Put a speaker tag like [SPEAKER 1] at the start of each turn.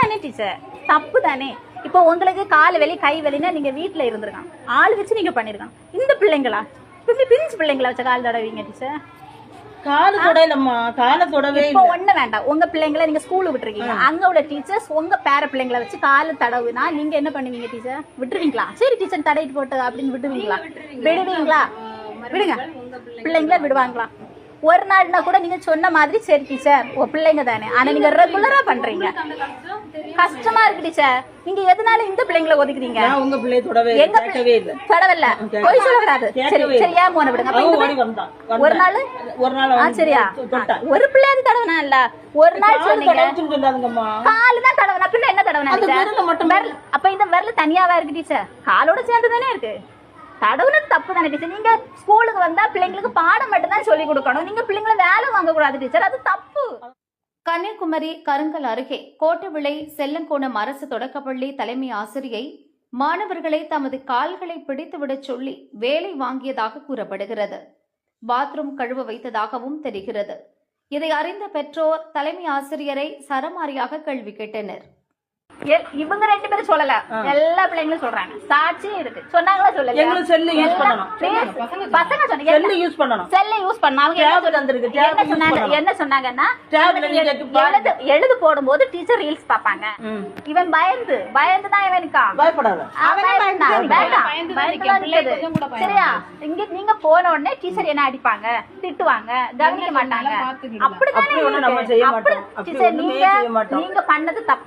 [SPEAKER 1] தானே டீச்சர், தப்பு தானே. இப்போ உங்களுக்கு கால் வலி கை வலின்னா நீங்க வீட்டுல இருந்திருக்காங்க, ஆள் வச்சு நீங்க பண்ணிருக்காங்க. இந்த பிள்ளைங்களா இப்படி பிரிஞ்சு பிள்ளைங்களா வச்ச கால் தடவீங்க டீச்சர்?
[SPEAKER 2] கால தொடலம்மா, கால தொடவே
[SPEAKER 1] இப்போ ஒண்ணு வேண்டாம். உங்க பிள்ளைங்களை நீங்க ஸ்கூலுக்கு விட்டுருக்கீங்க, அங்க உள்ள டீச்சர்ஸ் உங்க பேர பிள்ளைங்களை வச்சு கால தடவுனா நீங்க என்ன பண்ணுவீங்க டீச்சர்? விட்டுருவீங்களா? சரி டீச்சர் தடவிட்டு போட்டு அப்படின்னு விட்டுருவீங்களா? விடுவீங்களா? விடுங்க. பிள்ளைங்கள விடுவாங்களா? ஒரு நாள்னா கூட நீங்க சொன்ன மாதிரி சரி டீச்சர் உங்க பிள்ளைங்க தானே, ஆனா நீங்க ரெகுலரா பண்றீங்க, கஷ்டமா இருக்கு டீச்சர். நீங்க எதனால இந்த பிள்ளைங்களை ஒதுக்குறீங்க?
[SPEAKER 2] உங்க பிள்ளை தொடவே
[SPEAKER 1] எங்க தொடவில்ல, போய் சொல்லக்கூடாது. சரி சரியா போன விடுங்க. ஒரு நாள் சரியா ஒரு பிள்ளையாவது தடவனா இல்ல, ஒரு நாள் சொன்னீங்க காலு தான் தடவனா, பின்ன என்ன தடவனா? அப்ப இந்த விரல் தனியாவா இருக்கு டீச்சர்? காலோட சேர்ந்து தானே இருக்கு. தடவுனது தப்பு தானே டீச்சர். நீங்க ஸ்கூலுக்கு வந்தா பிள்ளைங்களுக்கு பாடம் மட்டும் தான் சொல்லி கொடுக்கணும், நீங்க பிள்ளைங்களை வேலை வாங்க கூடாது டீச்சர், அது தப்பு.
[SPEAKER 3] கன்னியாகுமரி கருங்கல் அருகே கோட்டவிளை செல்லங்கோணம் அரசு தொடக்கப்பள்ளி தலைமை ஆசிரியை மாணவர்களை தமது கால்களை பிடித்துவிடச் சொல்லி வேலை வாங்கியதாக கூறப்படுகிறது. பாத்ரூம் கழுவ வைத்ததாகவும் தெரிகிறது. இதை அறிந்த பெற்றோர் தலைமை ஆசிரியரை சரமாரியாக கேள்வி கேட்டனர்.
[SPEAKER 1] இவங்க ரெண்டு பேரும் சொல்லல, எல்லா பிள்ளைங்களும் சொல்றாங்க, சாட்சியும் இருக்கு. சொன்னாங்களா? சொல்லல.
[SPEAKER 2] எங்களுக்கு செல்ல யூஸ் பண்ணணும்,
[SPEAKER 1] பசங்க சொன்னாங்க செல்ல யூஸ் பண்ணணும், செல்ல யூஸ் பண்ணா. அவங்க என்ன சொன்னாங்கன்னா எழுது போடும்போது டீச்சர் ரீல்ஸ் பாப்பாங்க. இவன் பயந்து தான் இவனுக்கா
[SPEAKER 2] பயப்படாத,
[SPEAKER 1] சரியா? இங்க நீங்க போன உடனே டீச்சர் என்ன அடிப்பாங்க, திட்டுவாங்க, கவனிக்க மாட்டாங்க. அப்படிதானே டீச்சர் நீங்க பண்ணது தப்பு.